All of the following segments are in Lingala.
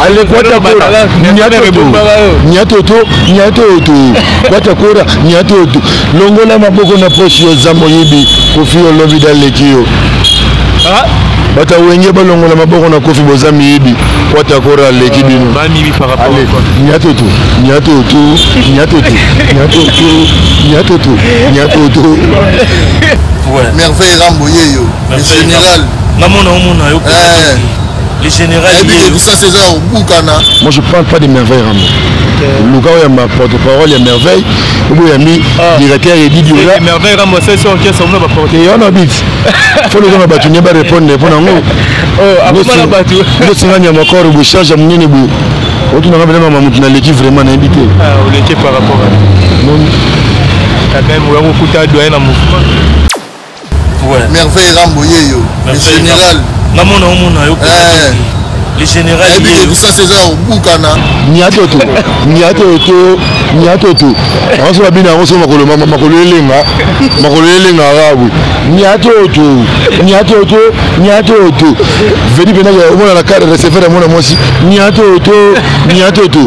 allez Kwatakora Nyatoto Kwatakora Nyatoto longola maboko na poche yo zamoyibi kofi olobi dalekio bata wenge balongola maboko na kofi bozami yibi Kwatakora leki bino bami bi par rapport Nyatoto merveille Ramboyeyo le général namona yo le général ça César Boukana. Moi je parle pas de merveille Rambo. Le gars ma porte-parole est merveille. Vous avez mis directeur et dit merveille Rambo c'est sûr que ça on va porter. Et on habite. Faut le gars battu ne pas répondre pour nango. Après la battu. Le singanya makoro bu charge munene bu. Otu na vraiment mamutu na l'équipe vraiment na invité. Ah, l'équipe par rapport à non. Quand même on kuta doyen na mouvement. Ouais. Merveille Ramboyeyo le général. Namona yo le général ça César Boukana Nyatoto on se va bien on se makolo elenga arabu Nyatoto vedi pena ya mona la carte receveur mona mosi Nyatoto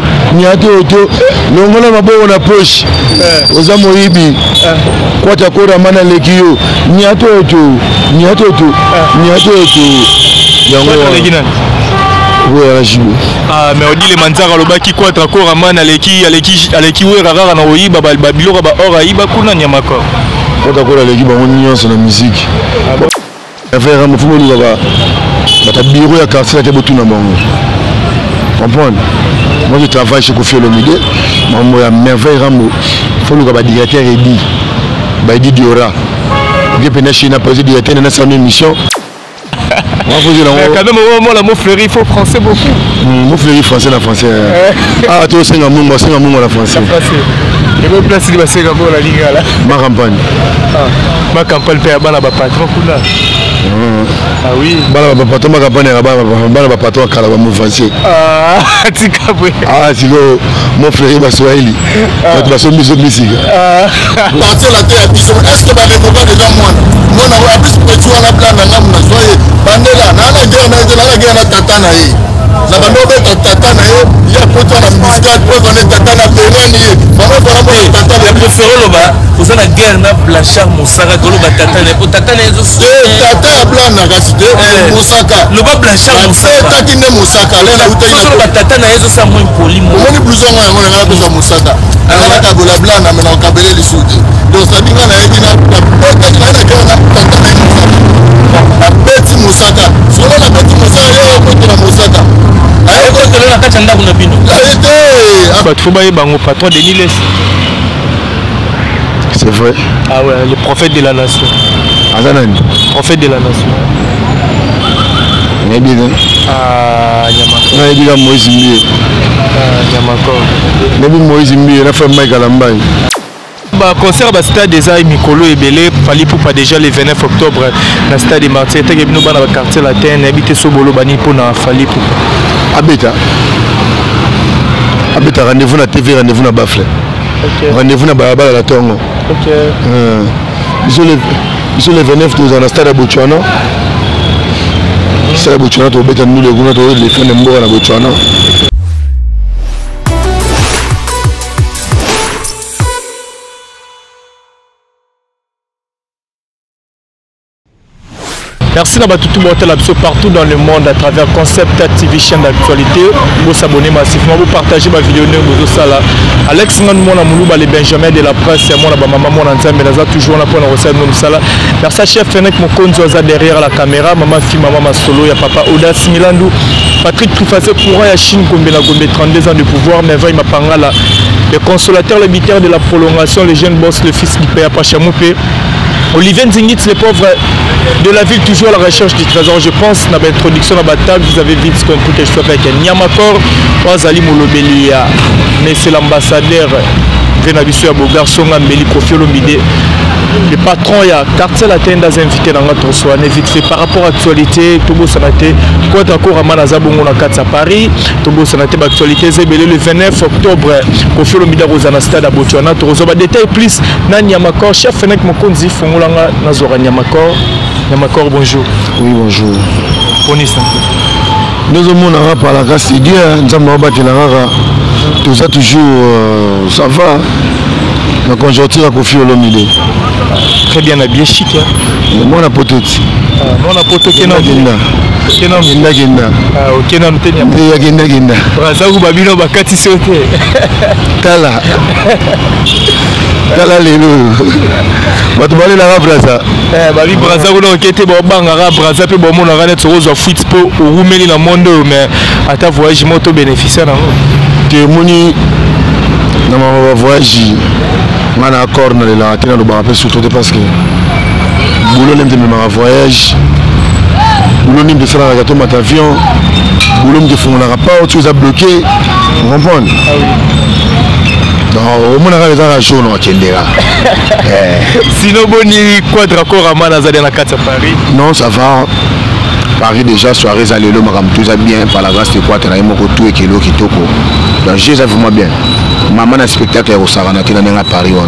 longola maboko na poche ozamoyibi Kwatakora mana lekio Nyatoto yango ah mais on dit les manzara lobaki Kwatakora mana aleki wera rara na oyiba babiloko ba ora iba kuna nyamakor Kwatakora leki bango nyonso na musique affaire mo fumo luka ba bureau ya quartier te botuna bango comprendre. Moi je travaille chez Kofi Olomide mambo ya merveille Rambo faut luka ba directeur Edi Diora je peux chez na posé directeur na sa émission. Quand même moi la mot fleuri il faut français beaucoup. Mot fleuri français la français. Ah toi c'est un mot la français. Et me place il va c'est la liga là. Ma campagne. Ma campagne paye bana ba patron kula. Ah oui. Bana ba patron ma campagne bana ba patron kala ba mot français. Ah tika bwe. Ah si go mot fleuri ba Swahili. Tu vas so musique. Partir la terre est-ce que ba les copains déjà moi a plus que tu as plan na ngamna soyez bandela na guerre na tata na ye na bando be tata na ye ya poto na muscat pour donner tata na benani ye mama vraiment tata ya préféré loba vous na guerre na Blanchard Moussaka ko loba tata na pour tata na ezo tata ya blanc na kasite Moussaka loba Blanchard Moussaka tata ne Moussaka lela utai na loba tata na ezo sa moins poli mo moni blouson ya ngona na besoin Moussaka ala ka bola blanc na mena kabele li soudi donc ça dinga na yebi na tata na guerre na tata na la bête Moussaka sur la bête Moussaka yo ko na Moussaka ayo ko tele na kachanda kuna bino ba tuba ye bango patron de Niles c'est vrai. Ah ouais, le prophète de la nation. Azanani. Prophète de la nation. Bien. Ah, Nyamakor. On a dit Moïse Mbié. Ah, Nyamakor. Nebi Moïse Mbié, la femme Mike Alambaye. Bah, concert au stade des Aïe Mikolo et Belé, Fali Poupa déjà le 29 octobre, dans le stade des Martyrs. Tu as vu dans le quartier latin, habité Sobolo Bani pour na Fali Poupa. Abeta. Rendez-vous na TV, rendez-vous na Bafle. Rendez-vous na Barabara la Tongo. Ok. Ils sont les 29 dans le stade à Botswana. C'est à Botswana, tu as nous les fans de Mbora à Botswana. Merci d'avoir tout partout dans le monde à travers Concept TV chaîne d'actualité. Vous vous abonnez massivement, vous partagez ma vidéo. Alex Nganmona Moulouba, les Benjamin de la presse, moi, maman, mon ancien, mais là, toujours on a pour nous sala. Merci chef Fenek Mokonzo derrière la caméra, maman, fille, maman, solo, il y a papa Oda Similandou, Patrick Trifacé, courant, il y a Chine, Gombe, 32 ans de pouvoir, mais il m'a parlé là. Le consolateur, le militaire de la prolongation, le jeune boss, le fils du père Pachamoupé. Olivier Nzingitz, les pauvres de la ville, toujours à la recherche du trésor. Je pense, dans l'introduction à la table, vous avez vite compris que je suis avec Nyamakor, Wazali Moulobelia, mais c'est l'ambassadeur Venabisu Abogar, Songa Meli Kofi Olomide. Le patron, il y a quartier latin dans invité dans notre soir. Vite fait par rapport à l'actualité, Tobo Sanate, quoi encore à Manazabongo na Katsa Paris, Tobo Sanate, l'actualité, c'est le 29 octobre, Kofi Olomide Rosana Stade à Botswana. Tozoba détail plus, Nan Nyamakor, chef Fenek Mokonzi, Fongolanga, Nazora Nyamakor. Nyamakor, bonjour. Oui, bonjour. Bonne santé. nous avons par la grâce de Dieu, nous avons tout ça toujours, ça va. Donc on sortit à Kofi Olomide. Très bien habillé, chic. Moi, on a poté. Moi, on a poté qui n'a Tala lelo. Bato bali la braza. Bali braza ko okete bo bangara braza pe bo mona ganet rozo foot po rumeli na mondo mais ata voyage moto bénéficiaire na mo. Te moni na ma voyage mana accord na la tena do ba pe surtout parce que boulot nem de ma voyage. Boulot nem de ça na gato mat avion. Boulot me font la pas tu as bloqué. Vous comprenez? Ah oui. Non, on a raison chaud non Kendera. Sinon boni quadra corps à Manazade na Paris. Non, ça va. Paris déjà soirée zalelo makam tout ça bien par la grâce de quoi tu as mon tout et kilo kitoko. Donc j'ai ça vraiment bien. Maman na spectacle au Sarana qui na Paris on.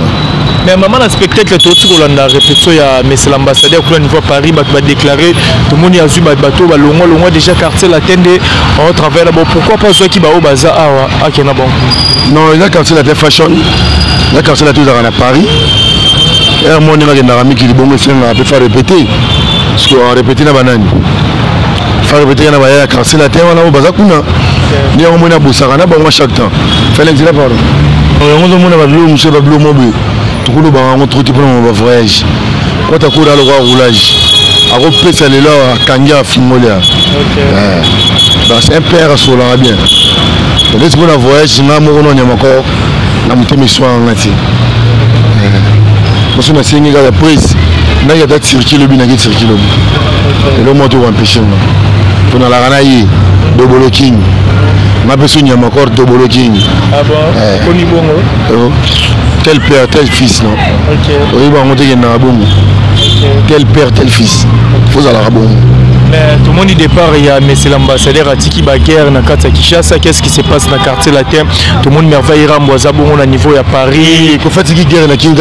Mais maman na spectacle tout ce qu'on a répétition ya monsieur l'ambassadeur au niveau Paris va déclarer tout le monde a vu bateau ba longo déjà quartier la tende on travaille là-bas pourquoi pas ceux qui ba au bazar à Kena bon. Non, il a quartier la fashion. Il a quartier la tout à Paris. Et moi on a un ami qui dit bon monsieur on peut faire répéter. Parce qu'on répéter na banane. Faire répéter na ba quartier la terre on a au bazar kuna. Ni on mona bosarana ba moi chaque temps. Fallait dire pardon. On mona ba bleu monsieur ba bleu mobile. Tout le monde a trouvé pour mon voyage. Quand tu as couru le roulage, à repérer les là, à Kanga, Fimolia. C'est un père à ce là bien. Laisse moi le voyage, je n'ai encore la montée mes soins en entier. Parce que je suis la prise, il y a des circuits, il y a des circuits. Et le moto va empêcher. Pour la ranaille, double king. Ma personne y a encore double king. Ah bon? Tel père, tel fils, non? Ok. Oui, on dit qu'il y a un bon. Tel père, tel fils. Il faut aller à bon. Mais tout le monde dit départ, il y a monsieur l'ambassadeur à Tiki Baguerre, dans Kinshasa. Qu'est-ce qui se passe dans le quartier latin? Tout le monde merveille Ramboisa, bon, au niveau à Paris. Qu'est-ce que Tiki Guerre, la guerre,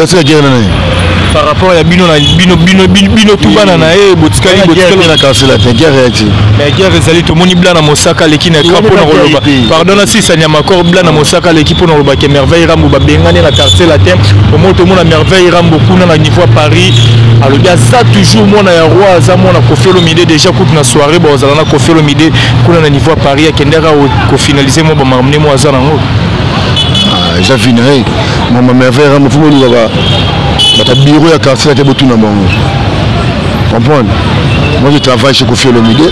par rapport à Bino tout banana et Boutskali la quartier latin, guerre réactive. Mais guerre est tout le monde blanc à Mosaka, l'équipe n'est pas pour nous. Pardon, si ça n'y a pas encore blanc à Mosaka, l'équipe pour nous, qui merveille Rambo, Bengane, la quartier latin. Au moins, tout le monde a merveille Rambo, dans le niveau à Paris. Alors, il y a ça toujours, mon roi, ça, mon a confié le midi déjà, toute la soirée, bon, ça a confié le midi, qu'on a le niveau à Paris, à Kendera, au finaliser, moi, m'a amené moi à ça. J'ai fini, maman merveille Rambo, faut nous avoir. Dans le bureau, il y a quartier latin, tout le monde. Comprendre? Moi, je travaille chez Kofi Olomide.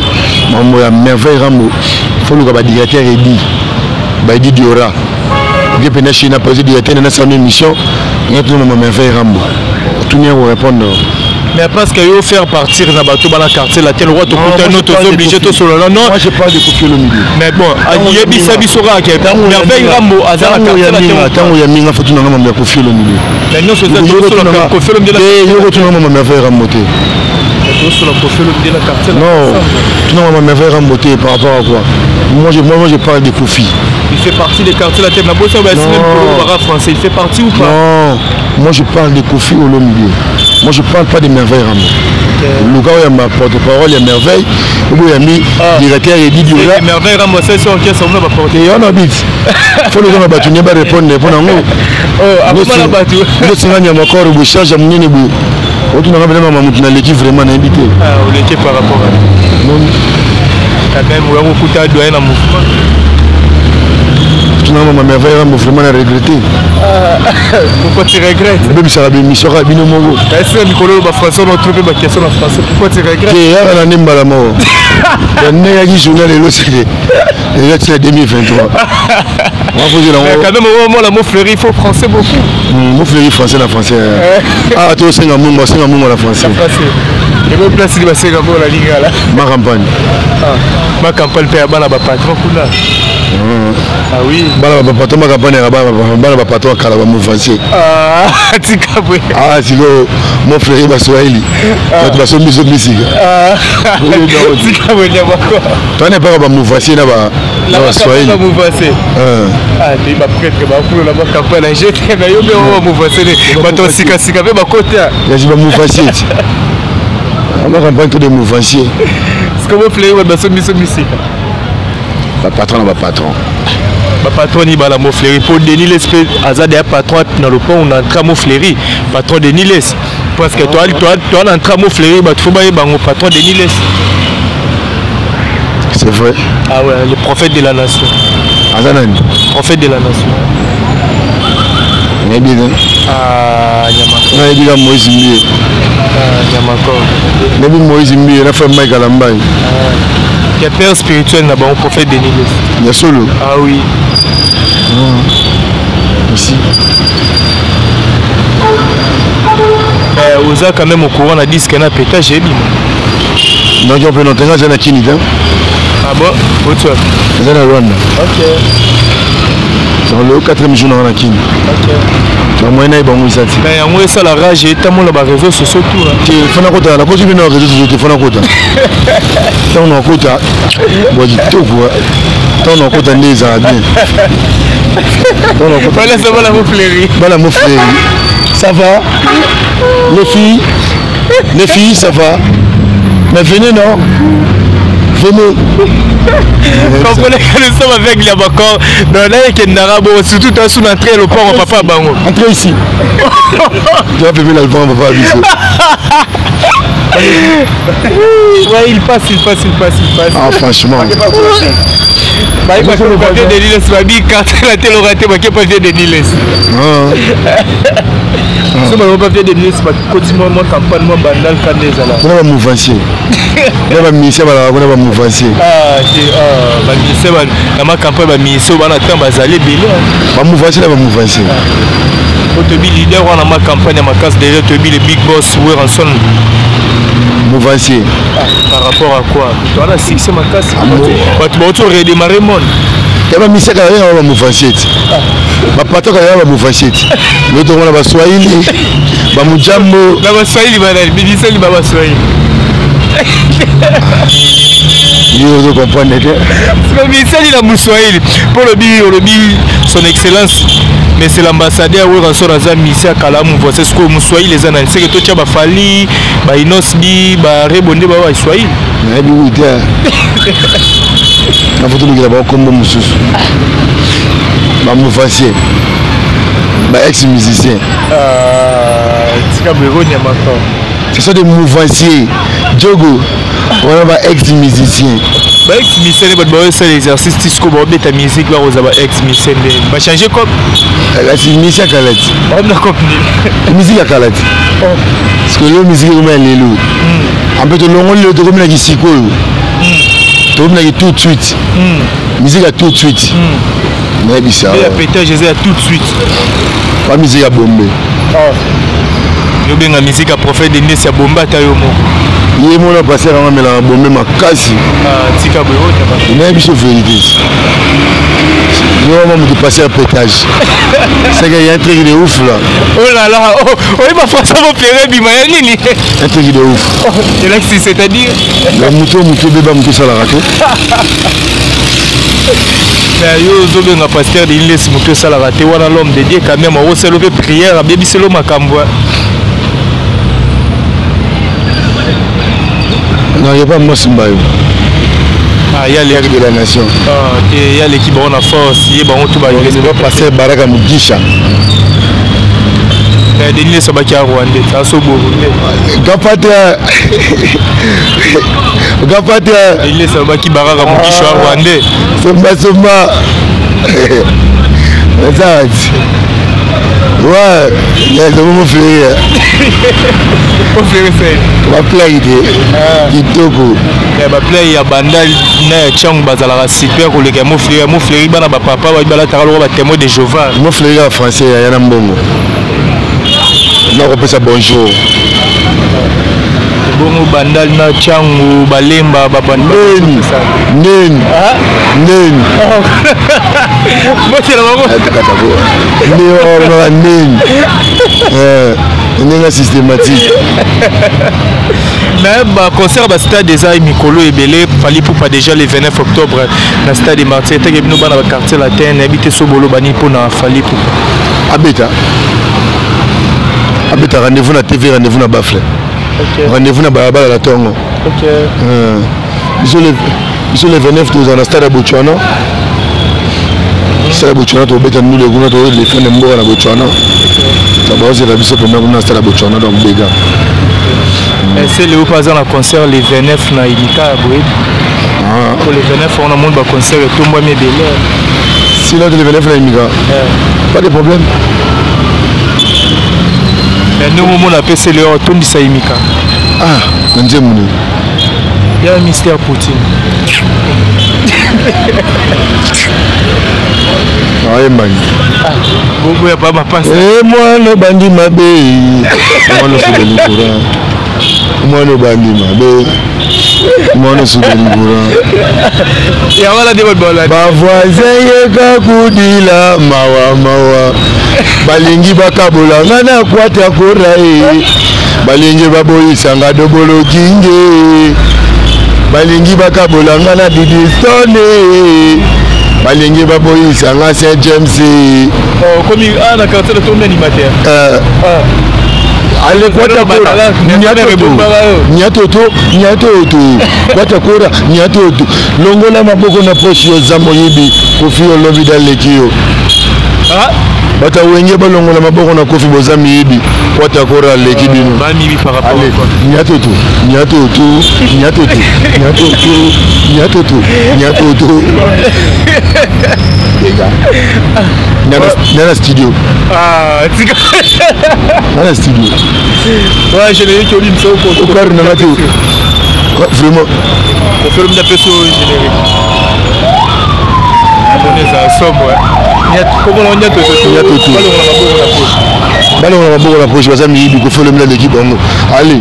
Moi, à merveille Rambo. Il faut que le directeur ait dit. Il dit Diora. Il dit que je n'ai pas posé directeur dans cette émission. Il y a tout le monde merveille Rambo. Tout le monde répond. Mais parce qu'il faut faire partir dans le quartier, la telle roi, tu peux un autre obligé de solo. Non, moi je parle de Kofi Olomide. Mais bon, il y a des Sabisora qui est merveille Rambo. Tant qu'il y a mis un photo de Kofi Olomide. Mais non, c'est ça, Kofi Olomide. Il y a retourné à merveille Rambo. Non, tu n'as pas merveille Rambo par rapport à quoi? Moi je parle de Kofi. Il fait partie des quartiers la tête la bosse français. Il fait partie ou pas? Non, moi je parle de Kofi Olomide. Moi je parle pas de merveille Rambo. Le gars il y a ma porte-parole, il y a merveille. Il y a mis directeur et dit Diora. Merveille Rambo, c'est sûr qu'il y a son nom à porter. Et on habite. Il faut le gars battu, il n'y a pas répondre en haut. Oh, après on a battu. Le signal il y a encore au charge à mon nez. Tu n'as pas vraiment l'équipe vraiment invité. Ah, l'équipe par rapport à non. Quand même, on a beaucoup de doigts dans le mouvement. Tu n'as pas merveille vraiment à regretter. Pourquoi tu regrettes? Même si ça a bien sur Rabino Mogo. Est-ce que Nicolas va français on a trouvé ma question en français? Pourquoi tu regrettes? Il y a un année à la mort. Il y a un journal et l'autre c'est 2023. Mais quand même au moment la mot fleuri il faut français beaucoup. Mot fleuri français la français. Ah toi c'est un mot la français. Et me place il va c'est comme la ligue là. Ma campagne. Ma campagne paie bana ba patron kula. Ah oui. Bana ba patron ma campagne bana ba patron kala ba mouvancier. Ah tikabwe. Ah silo mon frère ba Swahili. Tu vas sommer musique. Ah. Tikabwe ya bako. Toi n'est pas ba mouvancier na ba Swahili. La mouvancier. Ah tu ba prêtre ba pour la campagne jeté na yo be o mouvancier. Ba to sika be ba côté. Ya ba mouvancier. On va campagne tout de mouvancier. Ce que vous voulez, c'est musique. Patron na patron. Patron ni bala mo fléri pour Denis l'espèce azade ya patron dans le pont on entra mo fléri patron Denis les parce que toi entra mo fléri ba faut ba bango patron Denis les. C'est vrai. Ah ouais, le prophète de la nation. Azanani. Prophète de la nation. On est bien. Ah Nyamako. On est bien Moïse Mbié. Ah Nyamako. Même Moïse Mbié na fait Mike Alambay. Il y a père spirituel là-bas, au prophète Denis les. Il y a solo. Ah oui. Ici. Oza quand même au courant on a dit ce qu'on a pété j'ai dit. Donc on peut noter que j'ai Kini. Ah bon? Où tu es? C'est dans Rwanda. Ok. C'est le 4e jour dans la Kini. Ok. Tu as moyen d'aller ça. Mais moi ça la rage et tellement les réseaux sociaux tout là. Tu fais na kota la cause bien réseaux sociaux tu fais na kota. Tant on kota. Bon du tout quoi. Tant on kota les a bien. Voilà ça va la me fleurir. Voilà me fleurir. Ça va? Les filles ça va? Mais venez non? Venez. Comprenez que nous sommes avec Liabakor dans l'air qui est narabo, surtout dans sous l'entrée le port au papa Bango. Entrez ici. Tu vas péter l'album papa Abisso. Ouais, il passe. Ah franchement. Bah il va faire le papier de Niles, ma bille carte la télé raté, ma qui papier de Niles. Ce que le papier de Niles, ma quotidiennement mon campagne, mon bandal canésala. On va mouvancer. On va misser, on va mouvancer. Ah, bah misser, dans ma campagne, bah misser, on va attendre, bah aller belé. Va mouvancer, on va mouvancer. Pour te dire leader, on a ma campagne, ma casse déjà, te dire le big boss, où est ensemble. Mouvancer. Par rapport à quoi? Tu as succès ma casse. Tu vas redémarrer mon. Tu vas misser quand même, on va mouvancer. Ma patron quand même va mouvancer. L'autre on va Swahili, va Mujambo. La Swahili, madame, mais dis ça, il va Swahili. Je comprends. Mais il a Swahili. Pour le dire, son excellence. Mais c'est l'ambassadeur où on sort à Missia Kalamu, c'est ce que nous soyons les années. C'est que tout ça va falloir, bah inosbi, bah rebondir, bah soyez. Mais oui, la photo de là-bas comme monsieur. Bah mouvancier, bah ex-musicien. C'est comme le Nyamako. C'est ça des mouvanciers. Diogo, on va ex-musicien. Bah ex-musicien, c'est l'exercice disco, bah ta musique là, on va ex-musicien. Bah changer comme. La musique à Kalati. On a compris. La musique à Kalati. Parce que la musique est les loups. En fait, le droit de la musique, tout de suite. Musique à tout de suite. Mais il y a pété, je sais tout de suite. Pas musique à bomber. Je bien la musique à prophète de Nessia Bomba Tayomo. Il est mon passé à la bomber ma casse. Tika Boyo, il n'y a pas de vérité. Je vais passer un pétage. C'est qu'il y a un truc de ouf là. Oh là là, oh, il va faire ça mon père, Bimayani. Un truc de ouf. Et là, c'est-à-dire la mouton, bébé, mouton, ça l'a raté. Yo zo nga pasteur de l'Inles mouton, ça l'a raté. Voilà l'homme de Dieu quand même. On s'est levé prière, baby c'est l'homme à Cambois. Non, il n'y a pas Mossimbayo. Ah, il y a l'équipe de la nation. Il y a l'équipe on a force. Il y a tout bas. Il va passer Baraka Mugisha. Denis Sabaki à Rwanda. Ça so beau. Gapata. Denis Sabaki Baraka Mugisha à Rwanda. Soma. Ouais, il y a des moments fériés. On va plaire. Kitoko. Il va plaire. Il y a Bandal. Il y a Chang Bazala. Super. Il y a Moufleri. Moufleri. Il y a papa. Il y a Taralo. Témoin de Jéhovah. Moufleri en français. Il y a un bongo. Non, on peut ça bonjour. Bongo Bandal. Na Chang. Balemba. Nen. Moi c'est la maman. Nen systématique. Mais le concert de stade déjà Mikolo et Belé, fallait pour pas déjà le 29 octobre dans le stade de Martyrs. Il y a dans le quartier latin, habité Sobolo Bani pour na fallait pour. Abeta rendez-vous na TV, rendez-vous na Bafle. Rendez-vous na Balabala la Tongo. Ok. biso le 29 toza na stade ya Botswana stade ya Botswana tobeta nous le kuna to le fin de mboka na Botswana tabozela biso pena kuna stade ya Botswana donc bega c'est le pas dans le concert les 29 na Ilika boy pour les 29 on a monde ba concert tout moi mes belé si là les 29 na Ilika pas de problème mais nous on a PC le tout dit ça Ilika ah nzemune il y a un mystère Poutine aye mani bobo ya pas ma passe moi le bandit mabe moi le souveni courant moi le bandit mabe moi le souveni courant ya wala de bola ba voisin yeka kudila mawa balingi bakabola ngana kwata korai balingi baboyisa nga dobolo kinge balingi bakabola ngana didistone balingi baboyisa nga Saint James comme na quartier de ton animateur ale kwata kora nyatoto kwata kora nyatoto longola maboko na poshi yo zamo yibi kofi olobi dalekio bata wenge balongola maboko na kofi bozami yibi kwata kora leki bino bami par rapport nyatoto Nana studio. Nana studio. Ouais, je l'ai dit au limite au cœur de Nana studio. Vraiment. On fait le même perso générique. Abonné ça somme ouais. Comment on y a tout. Ballon on a beaucoup la poche parce que il faut le mettre l'équipe allez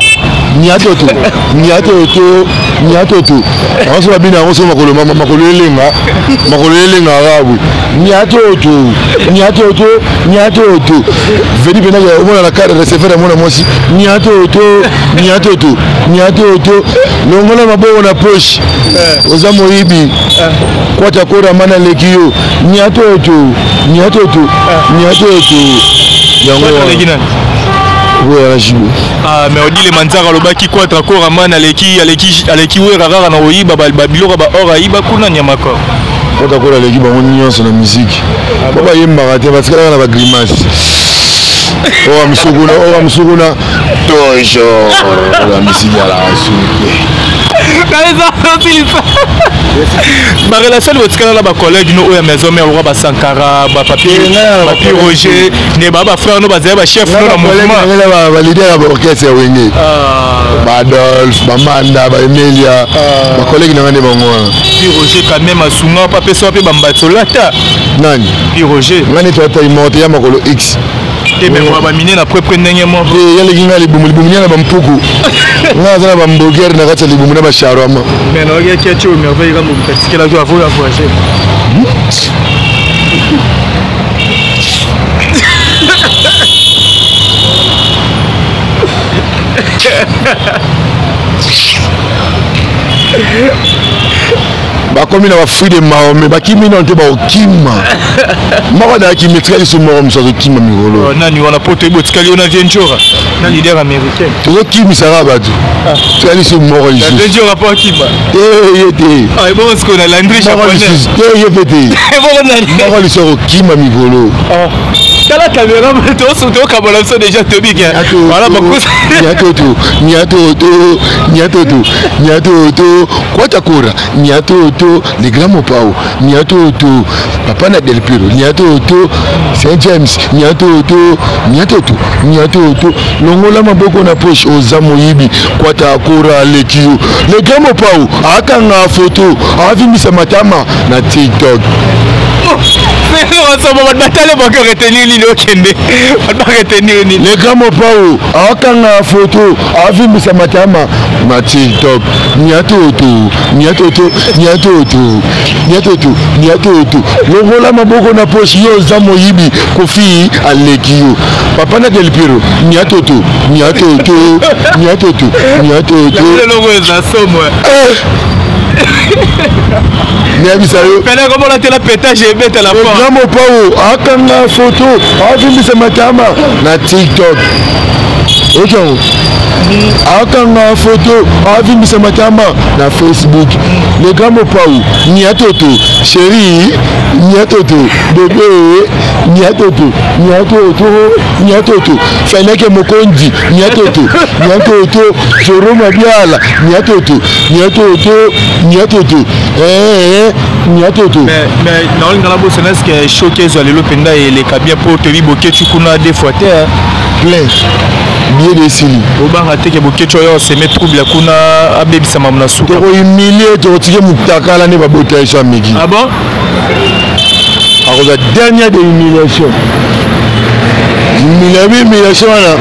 nyatoto on se va bien on se makolo elenga rabu nyatoto vedi bena ya mona la carte receveur mona mosi nyatoto longola maboko na poche oza moyibi kwata kora mana lekio nyatoto yango mais on dit les manzara lobaki quoi encore man aleki wera rara na oyiba babiloko ba ora iba kuna nyamako kota kola leki bango nyonso na musique baba yembaka te batikala na ba grimace owa misukuna toujours la musique ya la suki ma relation de votre là ba collègue no ya maison mais roi ba Sankara ba papier Roger ne ba frère no ba zeba chef no na mouvement ba leader ba orchestre ya wenge ba Adolphe ba Manda ba Emilia ba collègue na ngane bango puis Roger quand même asunga pa peso pe ba mbatolata nani puis Roger ngane to ta imonte ya makolo X te me ba mine na prepre ndenge mo ya le kinga libumu na bampuku nga za ba mboger na kata libumu na ba sharama mais no ya kiacho merveille comme parce que la joie faut la voyager bakomi na bafruit de Mahomet bakimi na nte baokima moko da kimi tikali so moko mosusu azokima mikolo nani wana poto ebo tikali ona vienjora na leader américain tozokimisaka bato tikali so moko lisusu vienjora po akima ye te bon parce qu'on a Landry japonais ye pe te moko lisusu akokima mikolo tala caméra to kabola so déjà tobi bien voilà nyatoto kwata kora nyatoto les grands mopao nyatoto papa na del Piro nyatoto Saint James nyatoto longola maboko na poche oza moyibi kwata kora lekio les grands mopao akanga photo avimisa matama na TikTok les grands mopao akanga photo avimbisa matama na TikTok nyatoto longola maboko na poche yo za moyibi kofi alekio papa na del Piro nyatoto Niabisayo. Pena comment la tela pétage et mettre la porte. Grand mopao akanga photo avimbisa matama na TikTok. ok akanga photo avimbisa matamba na Facebook le grand mopau niatoto chérie niatoto bébé niatoto feneke mokondi niatoto choro mabiala niatoto mais dans le grand boss est-ce que choqué sur le penda et les cabia pour te biboke tu kuna des fois plein bien décili oba raté que boke tu yo se met trouble kuna abebisa mamna souka to humilier to tike mutaka la ne ba bote cha migi ah bon alors la dernière de humiliation humiliation là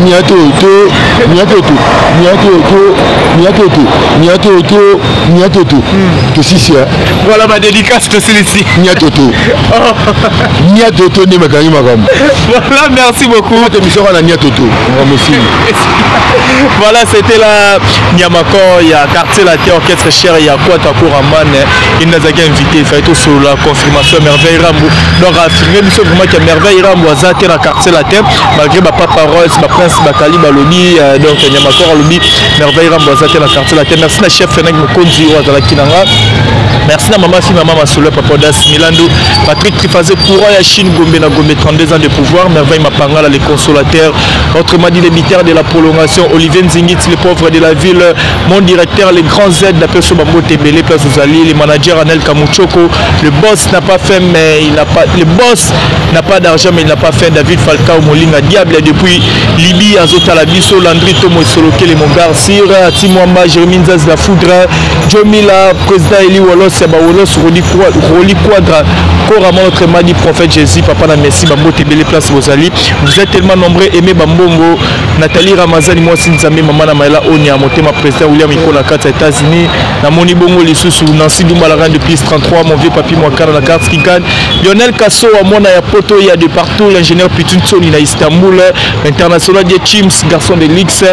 niatoto que si c'est voilà ma dédicace de celui-ci niatoto ne makani makam voilà merci beaucoup émission na niatoto voilà c'était la Niamako il y a quartier la terre orchestre cher il y a quoi ta Kouraman il nous a invité il fallait tout sur la confirmation merveille Rambo donc affirmer nous sommes vraiment que merveille Rambo azate la quartier la terre malgré ma papa Rose ma prince Bakali Balobi donc Niamako Lobi merveille Rambo azate la quartier la terre merci la chef Fenag Mokonzi Wazala Kinanga merci na maman si maman Masolo papa Das Milando Patrick Trifazé courant ya Chine Gombe na Gombe 32 ans de pouvoir merveille Mapangala les consolateurs autrement dit les militaires de la prolongation Olivier Nzingit les pauvres de la ville mon directeur les grands aides d'après Sobambo Tebele place Ouzali les managers Anel Kamuchoko le boss n'a pas fait mais il n'a pas le boss n'a pas d'argent mais il n'a pas fait David Falcao Molinga Diable depuis Libye Azota Labiso Landry Tomo Soloke les Mongar Sir Timwamba Jérémy Nzaz la Foudre Jomila président Eli Walos Seba Walos Roli Quadra couramment notre madi prophète Jésus papa na merci Bambo Tebele place Ouzali vous êtes tellement nombreux aimé Bambongo Nathalie Ramazani moi Sinzamé maman na Maïla Onia Motema président William Ikola 4 États-Unis na Moni Bongo les sous Nancy Doumalaran depuis 33 mon vieux papi moi car la carte qui gagne Lionel Kasso à mon ya poto il y a de partout l'ingénieur Pituntsoni na Istanbul international des Chims garçon de l'X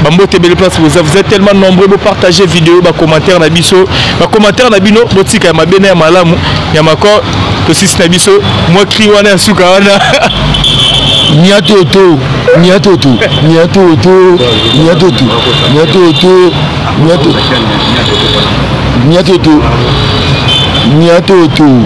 Bambo Tebele place vous êtes tellement nombreux pour partager vidéo ba commentaire na biso ba commentaire na bino botika ya mabene ya malamu ya mako to sis na biso moi cri wana suka wana niatoto